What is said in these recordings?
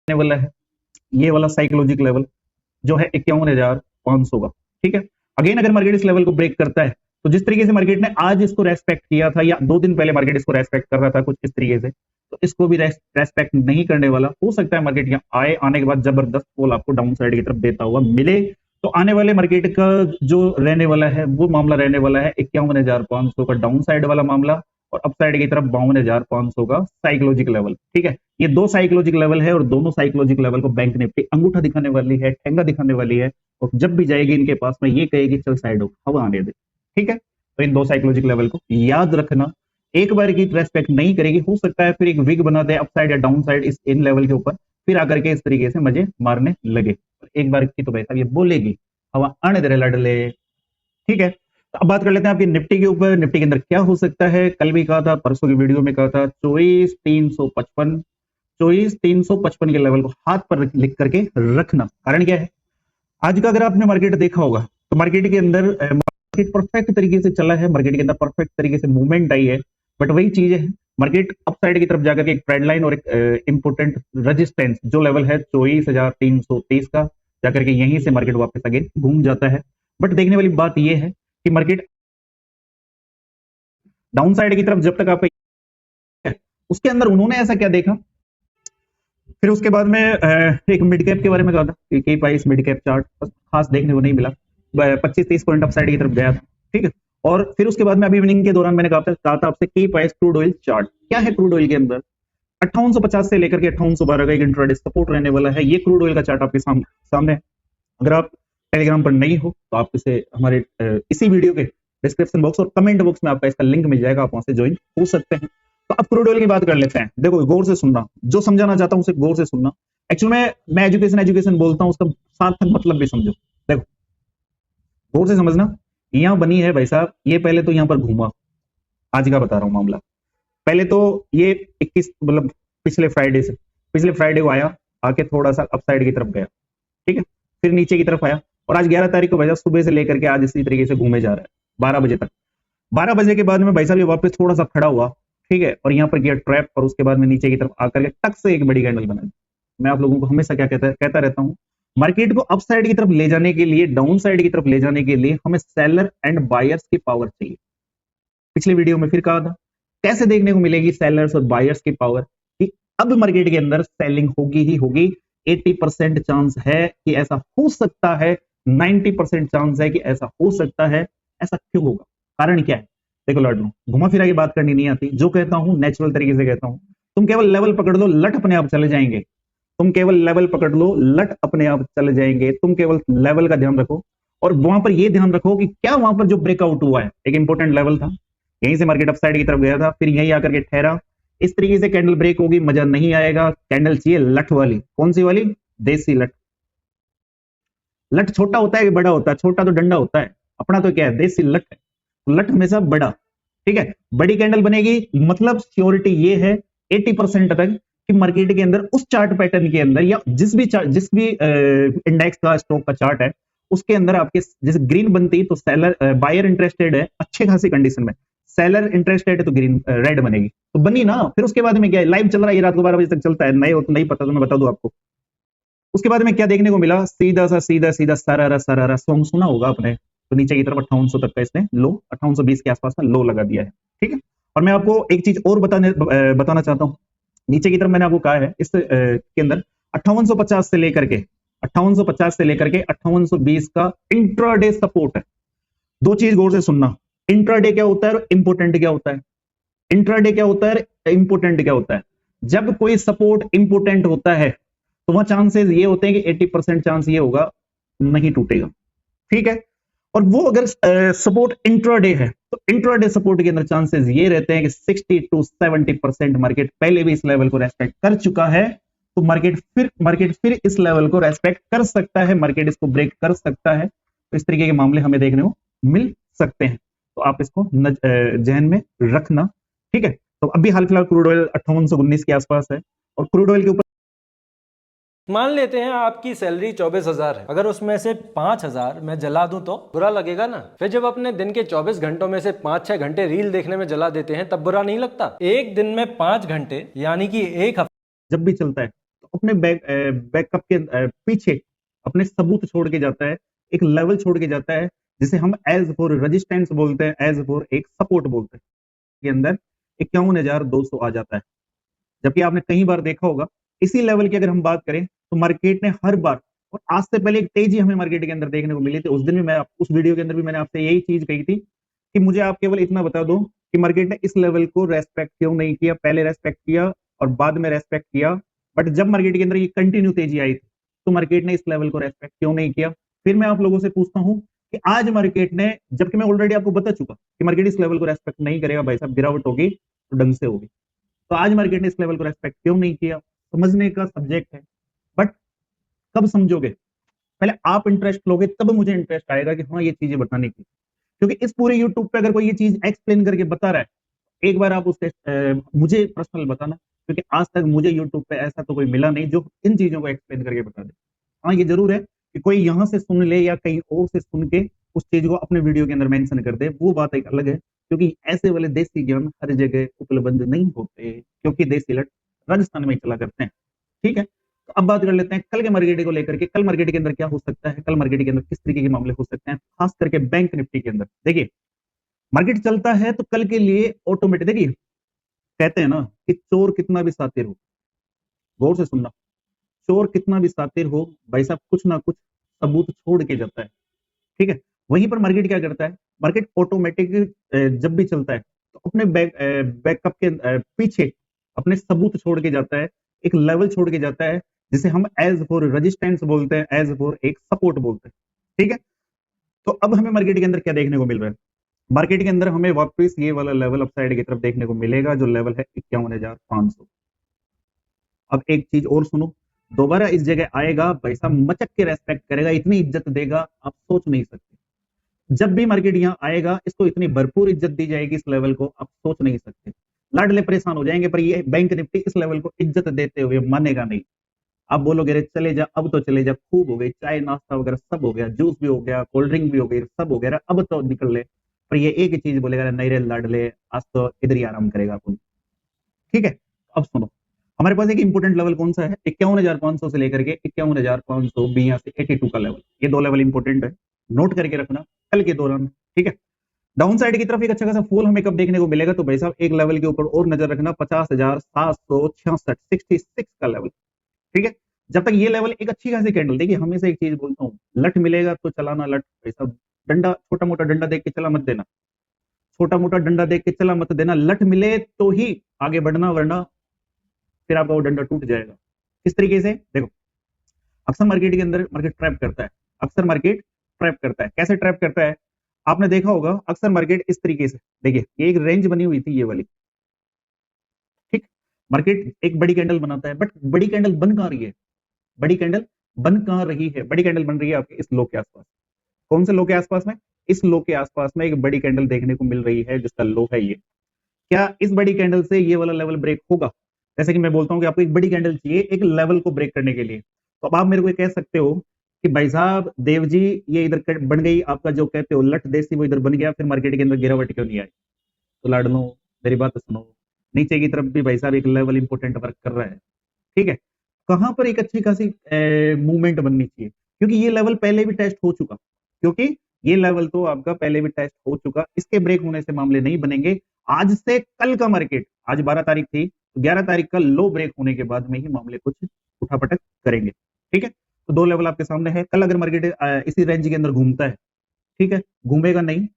वाला है ये वाला साइकोलॉजिक लेवल जो है 51,500 का। ठीक है, अगेन अगर मार्केट इस लेवल को ब्रेक करता है तो जिस तरीके से मार्केट ने आज इसको रेस्पेक्ट किया था या 2 दिन पहले मार्केट इसको रेस्पेक्ट कर रहा था कुछ इस तरीके से, तो इसको भी रेस्पेक्ट नहीं करने वाला। हो सकता है मार्केट यहाँ आए, आने के बाद जबरदस्त फॉल आपको डाउन साइड की तरफ देता हुआ मिले। तो आने वाले मार्केट का जो रहने वाला है वो मामला रहने वाला है 51,500 का डाउन साइड वाला मामला और अप साइड की तरफ 52,500 का साइकोलॉजिक लेवल। ठीक है, ये 2 साइकोलॉजिक लेवल है और दोनों साइकोलॉजिक लेवल को बैंक निफ्टी अंगूठा दिखाने वाली है, ठेंगा दिखाने वाली है और जब भी जाएगी इनके पास में ये कहेगी चल साइड हो, हवा आने दे। ठीक है, तो इन 2 साइकोलॉजिक लेवल को याद रखना। एक बार की रेस्पेक्ट नहीं करेगी, हो सकता है फिर एक विग बना दे अप साइड या डाउन साइड इस इन लेवल के ऊपर, फिर आकर के इस तरीके से मजे मारने लगे। एक बार की तो भाई साहब ये बोलेगी हवा आने दे लड़ले। ठीक है, तो अब बात कर लेते हैं आपकी निफ्टी के ऊपर। निफ्टी के अंदर क्या हो सकता है, कल भी कहा था, परसों की वीडियो में कहा था 24,355 के लेवल को हाथ पर लिख करके रखना। कारण क्या है, आज का अगर आपने मार्केट देखा होगा तो मार्केट के अंदर मार्केट परफेक्ट तरीके से चला है, मार्केट के अंदर परफेक्ट तरीके से मूवमेंट आई है, बट वही चीज है मार्केट अप साइड की तरफ जाकर के एक ट्रेंड लाइन और एक इंपोर्टेंट रेजिस्टेंस जो लेवल है 24,330 का जाकर के यहीं से मार्केट वापस अगेन घूम जाता है। बट देखने वाली बात यह है कि मार्केट डाउन साइड की तरफ जब तक आपका उसके अंदर उन्होंने ऐसा क्या देखा, फिर उसके बाद में एक मिड कैप के बारे में कहा था कि की प्राइस मिड कैप चार्ट खास देखने को नहीं मिला, 25-30 पॉइंट अप साइड की तरफ गया था। ठीक है, और फिर उसके बाद में अभी इवनिंग के दौरान मैंने कहा था आपसे की प्राइस क्रूड ऑयल चार्ट क्या है। क्रूड ऑयल के अंदर 5850 से लेकर के 5812 का एक इंट्राडे सपोर्ट रहने वाला है। ये क्रूड ऑयल का चार्ट आपके सामने है। अगर आप टेलीग्राम पर नहीं हो तो आप इसे हमारे इसी वीडियो के डिस्क्रिप्शन बॉक्स और कमेंट बॉक्स में आपका इसका लिंक मिल जाएगा, आप वहां से ज्वाइन हो सकते हैं। तो अब क्रूड ऑयल की बात कर लेते हैं। देखो गौर से सुनना, जो समझाना चाहता हूं उसे गौर से सुनना। एक्चुअली मैं एजुकेशन बोलता हूं, उसका सार्थक मतलब भी समझो। देखो गौर से समझना, यहां बनी है भाई साहब, ये पहले तो यहां पर घूमा, आज का बता रहा हूं मामला। पहले तो ये 21 मतलब पिछले फ्राइडे को आया, आके थोड़ा सा अप साइड की तरफ गया। ठीक है, फिर नीचे की तरफ आया और आज 11 तारीख को भाई साहब सुबह से लेकर के आज इसी तरीके से घूमे जा रहा है 12 बजे तक। 12 बजे के बाद में भाई साहब ये वापस थोड़ा सा खड़ा हुआ। ठीक है, और यहाँ पर किया ट्रैप और उसके बाद में नीचे की तरफ आकर के टक से एक बड़ी कैंडल बना दी। मैं आप लोगों को हमेशा क्या कहता रहता हूँ, मार्केट को अप साइड की तरफ ले जाने के लिए, डाउन साइड की तरफ ले जाने के लिए हमें सेलर एंड बायर्स की पावर चाहिए। पिछली वीडियो में फिर कहा था कैसे देखने को मिलेगी सेलर्स और बायर्स की पावर, कि अब मार्केट के अंदर सेलिंग होगी ही होगी। 80% चांस है कि ऐसा हो सकता है, 90% चांस है कि ऐसा हो सकता है। ऐसा क्यों होगा, कारण क्या है? देखो लड़नों, घुमा फिरा की बात करनी नहीं आती, जो कहता हूं नेचुरल तरीके से कहता हूं। तुम केवल लेवल पकड़ लो, लट अपने आप चले जाएंगे। तुम केवल लेवल पकड़ लो, लट अपने आप चले जाएंगे। तुम केवल लेवल का ध्यान रखो और वहां पर यह ध्यान रखो कि क्या वहां पर जो ब्रेकआउट हुआ है एक इंपॉर्टेंट लेवल था, यहीं से मार्केट अप साइड की तरफ गया था, फिर यहीं आकर के ठहरा। इस तरीके से कैंडल ब्रेक होगी, मजा नहीं आएगा। कैंडल चाहिए लट वाली। कौन सी वाली? देसी लट। लट छोटा होता है कि बड़ा होता है? छोटा तो डंडा होता है, अपना तो क्या है, देसी लट है। लट हमेशा बड़ा। ठीक है, बड़ी कैंडल बनेगी, मतलब सियोरिटी ये है 80% तक कि मार्केट के अंदर उस चार्ट पैटर्न के अंदर या जिस भी इंडेक्स का स्टॉक का चार्ट है उसके अंदर आपके जैसे ग्रीन बनती तो सेलर बायर इंटरेस्टेड है अच्छे खासी कंडीशन में, सेलर इंटरेस्टेड है तो ग्रीन रेड बनेगी, तो बनी ना। फिर उसके बाद में क्या है, लाइव चल रहा है, ये रात को 12 बजे तक चलता है। नए हो तो नहीं पता तो मैं बता दूं आपको। उसके बाद में क्या देखने को मिला, सीधा सरारा सॉन्ग सुना होगा आपने। तो नीचे की तरफ 5800 तक का इसने लो, 5820 के आसपास का लो लगा दिया है। ठीक है, और मैं आपको एक चीज और बताना चाहता हूं। नीचे की तरफ मैंने आपको कहा है इस के अंदर 5850 से लेकर के 5820 का इंट्राडे सपोर्ट है। दो चीज गौर से सुनना, इंट्राडे क्या होता है और इंपोर्टेंट क्या होता है। इंट्राडे क्या होता है, इंपोर्टेंट क्या होता है? जब कोई सपोर्ट इंपोर्टेंट होता है तो वहां चांसेस ये होते हैं कि 80% चांस ये होगा नहीं टूटेगा। ठीक है, और वो अगर सपोर्ट इंट्राडे है तो इंट्राडे सपोर्ट के अंदर चांसेस ये रहते हैं कि 60 to 70% मार्केट पहले भी इस लेवल को रेस्पेक्ट कर चुका है, तो मार्केट फिर इस लेवल को रेस्पेक्ट कर सकता है, मार्केट इसको ब्रेक कर सकता है। तो इस तरीके के मामले हमें देखने को मिल सकते हैं, तो आप इसको जहन में रखना। ठीक है, तो अभी हाल फिलहाल क्रूड ऑयल 5819 के आसपास है और क्रूड ऑयल के ऊपर मान लेते हैं आपकी सैलरी 24,000 है, अगर उसमें से 5,000 मैं जला दूं तो बुरा लगेगा ना। फिर जब अपने दिन के 24 घंटों में से 5-6 घंटे रील देखने में जला देते हैं तब बुरा नहीं लगता। एक दिन में 5 घंटे यानी कि एक हफ्ते जब भी चलता है तो अपने बैकअप के पीछे अपने सबूत छोड़ के जाता है, एक लेवल छोड़ के जाता है, जिसे हम एज फॉर रेजिस्टेंस बोलते हैं, एज फॉर एक सपोर्ट बोलते हैं, के अंदर 51,200 आ जाता है। जबकि आपने कई बार देखा होगा इसी लेवल की अगर हम बात करें तो मार्केट ने हर बार, और आज से पहले एक तेजी हमें मार्केट के अंदर देखने को मिली थी, उस दिन भी मैं उस वीडियो के अंदर भी मैंने आपसे यही चीज कही थी कि मुझे आप केवल इतना बता दो कि मार्केट ने इस लेवल को रेस्पेक्ट क्यों नहीं किया, पहले रेस्पेक्ट किया और बाद में रेस्पेक्ट किया, बट जब मार्केट के अंदर ये कंटिन्यू तेजी आई थी तो मार्केट ने इस लेवल को रेस्पेक्ट क्यों नहीं किया। फिर मैं आप लोगों से पूछता हूं कि आज मार्केट ने, जबकि मैं ऑलरेडी आपको बता चुका कि मार्केट इस लेवल को रेस्पेक्ट नहीं करेगा, भाई साहब गिरावट होगी तो ढंग से होगी, तो आज मार्केट ने इस लेवल को रेस्पेक्ट क्यों नहीं किया, समझने का सब्जेक्ट है। बट कब समझोगे, पहले आप इंटरेस्ट लोगे तब मुझे इंटरेस्ट आएगा कि हाँ ये चीजें बताने की, क्योंकि इस पूरे यूट्यूब पे अगर कोई ये चीज एक्सप्लेन करके बता रहा है, एक बार आप उसके मुझे पर्सनल बताना, क्योंकि आज तक मुझे यूट्यूब पे ऐसा तो कोई मिला नहीं जो इन चीजों को एक्सप्लेन करके बता दे। हाँ ये जरूर है कि कोई यहाँ से सुन ले या कहीं और से सुन के उस चीज को अपने वीडियो के अंदर मेंशन कर दे, वो बात एक अलग है, क्योंकि ऐसे वाले देसी ज्ञान हर जगह उपलब्ध नहीं होते, क्योंकि देसी लट राजस्थान में चला करते हैं। ठीक है, तो अब बात कर लेते हैं कल के मार्केट को लेकर के, कल मार्केट के अंदर क्या हो सकता है, कल मार्केट के अंदर किस तरीके के मामले हो सकते हैं, खास करके बैंक निफ्टी के अंदर। देखिए मार्केट चलता है तो कल के लिए ऑटोमेटिक, देखिए कहते हैं ना कि चोर कितना भी सातिर हो, गौर से सुनना, चोर कितना भी सातिर हो भाई साहब कुछ ना कुछ सबूत छोड़ के जाता है। ठीक है, वहीं पर मार्केट क्या करता है, मार्केट ऑटोमेटिक जब भी चलता है तो अपने बैकअप के पीछे अपने सबूत छोड़ के जाता है, एक लेवल छोड़ के जाता है, जिसे हम एज फॉर रेजिस्टेंस बोलते हैं, एज फॉर एक सपोर्ट बोलते हैं। ठीक है, तो अब हमें मार्केट के अंदर क्या देखने को मिल रहा है, मार्केट के अंदर हमें वापस ये वाला लेवल अपसाइड की तरफ देखने को मिलेगा, जो लेवल है 51,500। अब एक चीज और सुनो, दोबारा इस जगह आएगा भाई साहब मचक के रेस्पेक्ट करेगा, इतनी इज्जत देगा आप सोच नहीं सकते। जब भी मार्केट यहाँ आएगा इसको इतनी भरपूर इज्जत दी जाएगी इस लेवल को, आप सोच नहीं सकते। लाडले परेशान हो जाएंगे, पर ये बैंक निफ्टी इस लेवल को इज्जत देते हुए मानेगा नहीं। आप बोलोगे अरे चले जा, अब तो चले जा, खूब हो गई, चाय नाश्ता वगैरह सब हो गया, जूस भी हो गया, कोल्ड ड्रिंक भी हो गई, सब हो गया, अब तो निकल ले, पर ये एक ही चीज बोलेगा नहीं रे लाडले, आज तो इधर ही आराम करेगा अपन। ठीक है, अब सुनो हमारे पास एक इंपोर्टेंट लेवल कौन सा है, 51,500 से लेकर के 51,582 82 का लेवल, ये दो लेवल इंपोर्टेंट है, नोट करके रखना कल के दौरान। ठीक है, डाउन साइड की तरफ एक अच्छा खासा फॉल हमें कब देखने को मिलेगा, तो भाई साहब एक लेवल के ऊपर और नजर रखना, 50,766 66 का लेवल। ठीक है, जब तक ये लेवल एक अच्छी खासी कैंडल, देखिए हमेशा एक चीज बोलता हूँ, लट मिलेगा तो चलाना, लट भाई साहब डंडा, छोटा मोटा डंडा देख के चला मत देना, छोटा मोटा डंडा देख के चला मत देना, लट मिले तो ही आगे बढ़ना, वरना फिर आपका वो डंडा टूट जाएगा। किस तरीके से, देखो अक्सर मार्केट के अंदर मार्केट ट्रैप करता है, अक्सर मार्केट ट्रैप करता है, कैसे ट्रैप करता है आपने देखा होगा, अक्सर मार्केट इस तरीके से, देखिए ये एक रेंज बनी हुई थी ये वाली, ठीक, मार्केट एक बड़ी कैंडल बनाता है, बट बड़ी कैंडल बन कहां रही है, बड़ी कैंडल बन कहां रही है, बड़ी कैंडल बन रही है आपके इस लो के आसपास। कौन से लो के आसपास में, इस लो के आसपास में एक बड़ी कैंडल देखने को मिल रही है जिसका लो है ये। क्या इस बड़ी कैंडल से ये वाला लेवल ब्रेक होगा, जैसे कि मैं बोलता हूं कि आपको एक बड़ी कैंडल चाहिए एक लेवल को ब्रेक करने के लिए, तो अब आप मेरे को कह सकते हो कि भाई साहब देव जी ये इधर बन गई, आपका जो कहते हो लट देसी वो इधर बन गया, फिर मार्केट के अंदर गिरावट क्यों नहीं आई। तो लाडलो मेरी बात सुनो, नीचे की तरफ भी भाई साहब एक लेवल इंपोर्टेंट वर्क कर रहा है। ठीक है, कहां पर एक अच्छी खासी मूवमेंट बननी चाहिए, क्योंकि ये लेवल पहले भी टेस्ट हो चुका, क्योंकि ये लेवल तो आपका पहले भी टेस्ट हो चुका, इसके ब्रेक होने से मामले नहीं बनेंगे। आज से कल का मार्केट, आज 12 तारीख थी, तो 11 तारीख का लो ब्रेक होने के बाद में ही मामले कुछ उठापटक करेंगे। ठीक है, तो दो लेवल आपके सामने है, कल अगर मार्केट इसी रेंज के अंदर घूमता है, ठीक है, घूमेगा नहीं,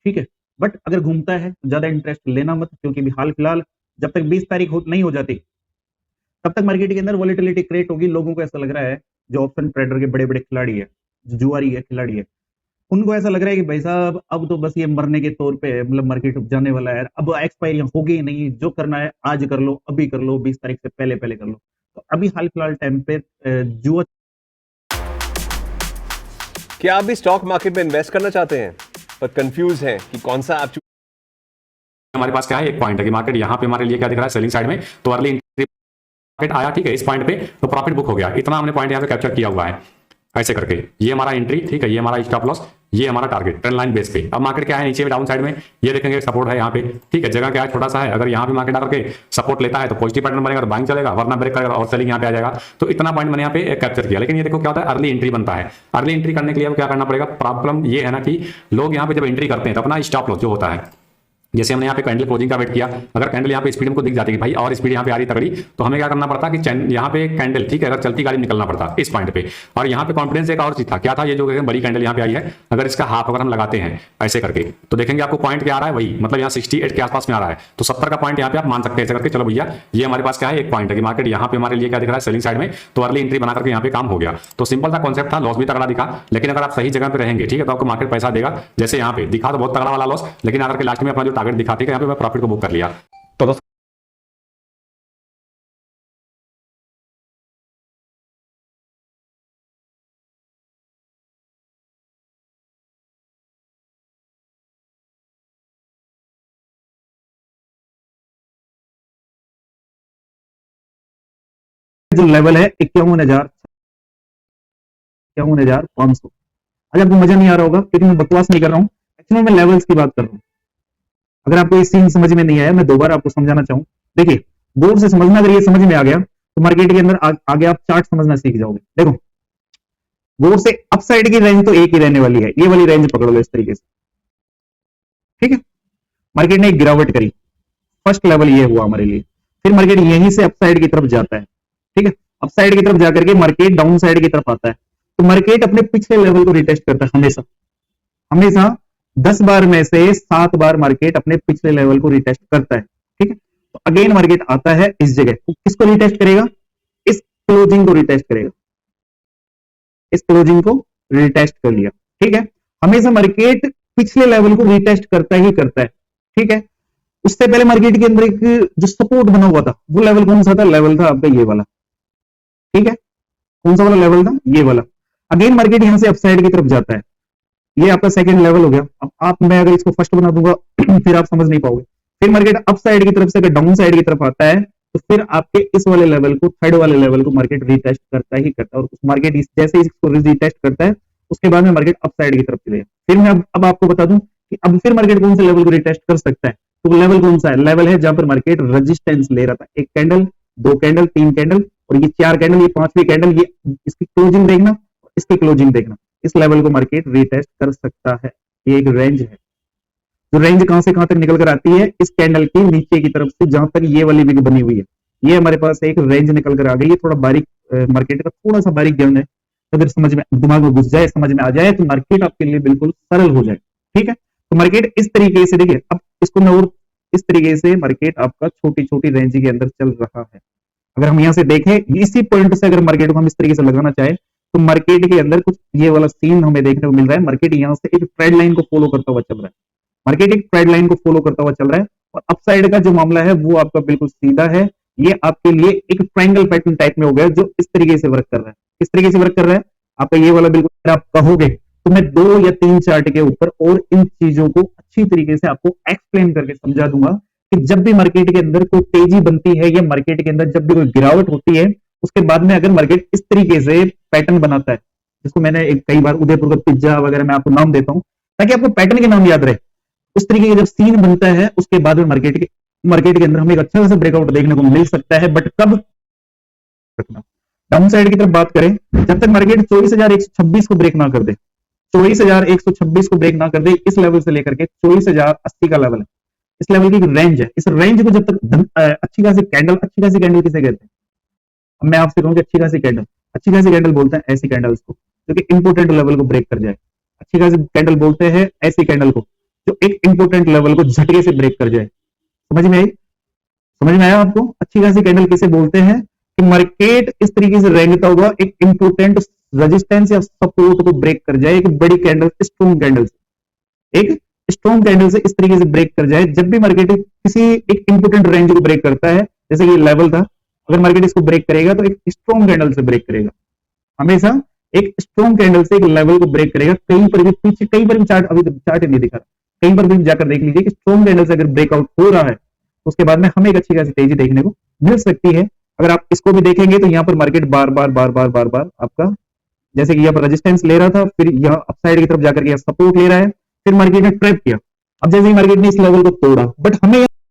ठीक है, बट अगर घूमता है तो ज्यादा इंटरेस्ट लेना मत, क्योंकि हाल फिलहाल जब तक 20 तारीख नहीं हो जाती तब तक मार्केट के अंदर वॉलेटिलिटी क्रिएट होगी। लोगों को ऐसा लग रहा है, जो ऑप्शन ट्रेडर के बड़े बड़े खिलाड़ी है, जो जुआरी है, खिलाड़ी है, उनको ऐसा लग रहा है कि भाई साहब अब तो बस ये मरने के तौर पे है, मतलब मार्केट जाने वाला है, अब एक्सपायरी होगी ही नहीं, जो करना है आज कर लो, अभी कर लो, 20 तारीख से पहले पहले कर लो। तो अभी हाल फिलहाल टाइम पे जुआ। क्या आप भी स्टॉक मार्केट में इन्वेस्ट करना चाहते हैं पर कंफ्यूज हैं कि कौन सा आप हमारे पास क्या है, एक पॉइंट है कि मार्केट यहाँ पे हमारे लिए क्या दिख रहा है, सेलिंग साइड में, तो अर्ली एंट्री मार्केट आया, ठीक है, इस पॉइंट पे तो प्रॉफिट बुक हो गया, इतना हमने पॉइंट यहाँ पे कैप्चर किया हुआ है, ऐसे करके ये हमारा एंट्री, ठीक है, ये हमारा स्टॉप लॉस, ये हमारा टारगेट ट्रेंड लाइन बेस पे। अब मार्केट क्या है, नीचे डाउन साइड में ये देखेंगे सपोर्ट है यहाँ पे, ठीक है। जगह क्या है, छोटा सा है। अगर यहाँ पे मार्केट आकर के सपोर्ट लेता है तो पॉजिटिव पैटर्न बनेगा, बाइंग चलेगा, वरना ब्रेक करेगा और सेलिंग यहाँ पे आ जाएगा। तो इतना पॉइंट मैंने यहाँ पे कैप्चर किया। लेकिन ये देखो क्या होता है, अर्ली एंट्री बनता है। अर्ली एंट्री करने के लिए अब क्या करना पड़ेगा, प्रॉब्लम ये है ना कि लोग यहाँ पे जब एंट्री करते हैं तो अपना स्टॉप लॉस जो होता है, जैसे हमने यहाँ पे कैंडल क्लोजिंग का वेट किया, अगर कैंडल यहाँ पे स्पीड हमको दिख जाती है भाई और स्पीड यहाँ पे आ रही तगड़ी, तो हमें क्या करना पड़ता कि यहाँ पे कैंडल, ठीक है, अगर चलती गाड़ी निकलना पड़ता इस पॉइंट पे। और यहाँ पे कॉन्फिडेंस एक और चीज था, क्या था, ये जो बड़ी कैंडल यहाँ पे आई है, अगर इसका हाफ अगर हम लगाते हैं ऐसे करके तो देखेंगे आपको पॉइंट क्या आ रहा है, वही मतलब यहाँ 68 के आसपास में आ रहा है। तो 70 का पॉइंट यहाँ पे आप मान सकते हैं ऐसे करके। चलो भैया ये हमारे पास क्या है, एक पॉइंट है कि मार्केट यहाँ पे हमारे लिए क्या दिख रहा है, सेलिंग साइड में, तो अर्ली एंट्री बना करके यहाँ पे काम हो गया। तो सिंपल सा कॉन्सेप्ट था, लॉस भी तगड़ा दिखा, लेकिन अगर आप सही जगह पे रहेंगे, ठीक है, तो आपको मार्केट पैसा देगा। जैसे यहाँ पे दिखा तो बहुत तगड़ा वाला लॉस, लेकिन अगर के लास्ट में अपना जो टारगेट दिखा, ठीक है, यहाँ पे प्रॉफिट को बुक कर लिया। तो दोस्तों जो लेवल है 51,500। आज आपको मजा नहीं आ रहा होगा क्योंकि मैं बकवास नहीं कर रहा हूँ, एक्चुअली मैं लेवल्स की बात कर रहा हूँ। अगर आपको ये सीन समझ में नहीं आया, मैं दोबारा आपको समझाना चाहूँ। देखिए, गौर से समझना, अगर ये समझ में आ गया तो मार्केट के अंदर आगे आप चार्ट समझना सीख जाओगे। देखो, गौर से अपसाइड की रेंज तो एक ही रहने वाली है, ये वाली रेंज पकड़ लो इस तरीके से, ठीक है। मार्केट ने एक गिरावट करी, फर्स्ट लेवल ये हुआ हमारे लिए, फिर मार्केट यहीं से अपसाइड की तरफ जाता है, ठीक है। अपसाइड की तरफ जाकर के मार्केट डाउन साइड की तरफ आता है, तो मार्केट अपने पिछले लेवल को रिटेस्ट करता है हमेशा। हमेशा 10 बार में से 7 बार मार्केट अपने पिछले लेवल को रिटेस्ट करता है, ठीक है। तो अगेन मार्केट आता है इस जगह, तो किसको रिटेस्ट करेगा, इस क्लोजिंग को रिटेस्ट करेगा, इस क्लोजिंग को रिटेस्ट कर लिया, ठीक है। हमेशा मार्केट पिछले लेवल को रिटेस्ट करता ही करता है, ठीक है। उससे पहले मार्केट के अंदर एक जो सपोर्ट बना हुआ था, वो लेवल कौन सा था, लेवल था आपका ये वाला, ठीक है। कौन सा वाला लेवल था, ये वाला। अगेन मार्केट यहां से अपसाइड की तरफ जाता है, ये आपका सेकंड लेवल हो गया। अब आप, मैं अगर इसको फर्स्ट बना दूंगा फिर आप समझ नहीं पाओगे। फिर मार्केट अप साइड की तरफ से अगर डाउन साइड की तरफ आता है, तो फिर आपके इस वाले लेवल को, थर्ड वाले लेवल को मार्केट रिटेस्ट करता ही करता है। और उस मार्केट जैसे इसको रिटेस्ट करता है, उसके बाद में मार्केट अप साइड की तरफ चलेगा। फिर मैं अब आपको बता दूं कि अब फिर मार्केट कौन से लेवल को रिटेस्ट कर सकता है। तो लेवल कौन सा है, लेवल है जहां पर मार्केट रेजिस्टेंस ले रहा था, एक कैंडल, 2 कैंडल, 3 कैंडल और ये 4 कैंडल, ये 5वीं कैंडल, ये इसकी क्लोजिंग देखना, इसकी क्लोजिंग देखना, इस लेवल को मार्केट रिटेस्ट कर सकता है। ये एक रेंज है, जो रेंज कहां से कहां तक निकल कर आती है, इस कैंडल की नीचे की तरफ से जहां तक ये वाली विग बनी हुई है, ये हमारे पास एक रेंज निकल कर आ गई है। थोड़ा बारीक मार्केट का थोड़ा सा बारीक ज्ञान है, अगर समझ में, दिमाग में घुस जाए, समझ में आ जाए, तो मार्केट आपके लिए बिल्कुल सरल हो जाए, ठीक है। तो मार्केट इस तरीके से, देखिए अब इसको मैं और इस तरीके से, मार्केट आपका छोटी छोटी रेंज के अंदर चल रहा है। अगर हम यहां से देखें, इसी पॉइंट से अगर मार्केट को हम इस तरीके से लगाना चाहे, तो मार्केट के अंदर कुछ ये वाला सीन हमें देखने को मिल रहा है। मार्केट यहां से एक ट्रेंड लाइन को फॉलो करता हुआ चल रहा है, मार्केट एक ट्रेंड लाइन को फॉलो करता हुआ चल रहा है। और अपसाइड का जो मामला है वो आपका बिल्कुल सीधा है, ये आपके लिए एक ट्रायंगल पैटर्न टाइप में हो गया, जो इस तरीके से वर्क कर रहा है। किस तरीके से वर्क कर रहा है आपका ये वाला, बिल्कुल आप कहोगे तो मैं 2 या 3 चार्ट के ऊपर और इन चीजों को अच्छी तरीके से आपको एक्सप्लेन करके समझा दूंगा कि जब भी मार्केट के अंदर कोई तेजी बनती है, या मार्केट के अंदर जब भी कोई गिरावट होती है, उसके बाद में अगर मार्केट इस तरीके से पैटर्न बनाता है, जिसको मैंने कई बार उदयपुर का पिज्जा वगैरह मैं आपको नाम देता हूं ताकि आपको पैटर्न के नाम याद रहे। उस तरीके का जब सीन बनता है, उसके बाद में मार्केट के अंदर हमें एक अच्छा खासा ब्रेकआउट देखने को मिल सकता है। बट कब, डाउन साइड की तरफ बात करें, जब तक मार्केट 24,126 को ब्रेक ना कर दे, 24,126 को ब्रेक ना कर दे, इस लेवल से लेकर के 24,080 का लेवल है, इस लेवल की रेंज है। इस रेंज को जब तक अच्छी खासी कैंडल किसे कहते हैं, अब मैं आपसे कहूं कि अच्छी खासी कैंडल बोलते हैं ऐसी कैंडल्स को जो कि इंपोर्टेंट लेवल को ब्रेक कर जाए। अच्छी खासी कैंडल बोलते हैं ऐसी कैंडल को जो एक इंपोर्टेंट लेवल को झटके से ब्रेक कर जाए। समझ में आई, समझ में आया आपको? अच्छी खासी कैंडल किसे बोलते हैं कि मार्केट इस तरीके से रेंगता हुआ एक इंपोर्टेंट रेजिस्टेंस या सपोर्ट को ब्रेक कर जाए, एक बड़ी कैंडल, स्ट्रॉन्ग कैंडल से, एक स्ट्रॉन्ग कैंडल से इस तरीके से ब्रेक कर जाए। जब भी मार्केट किसी एक इंपोर्टेंट रेंज को ब्रेक करता है, जैसे कि लेवल था, अगर मार्केट इसको ब्रेक करेगा तो एक स्ट्रॉन्ग कैंडल से ब्रेक करेगा, हमेशा एक स्ट्रॉन्ग कैंडल से एक लेवल को ब्रेक करेगा। कहीं पर भी पीछे, कहीं पर भी चार्ट, अभी चार्ट नहीं दिखा, कहीं पर भी जाकर देख लीजिए कि स्ट्रॉन्ग कैंडल से अगर ब्रेकआउट हो रहा है, उसके बाद में हमें एक अच्छी खासी तेजी देखने को मिल सकती है। अगर आप इसको भी देखेंगे तो यहाँ पर मार्केट बार बार आपका जैसे कि यहाँ पर रेजिस्टेंस ले रहा था, फिर यहाँ अपसाइड की तरफ जाकर के सपोर्ट ले रहा है, फिर मार्केट ने ट्रैप किया। अब जैसे ही मार्केट ने इस लेवल को तोड़ा, बट हमें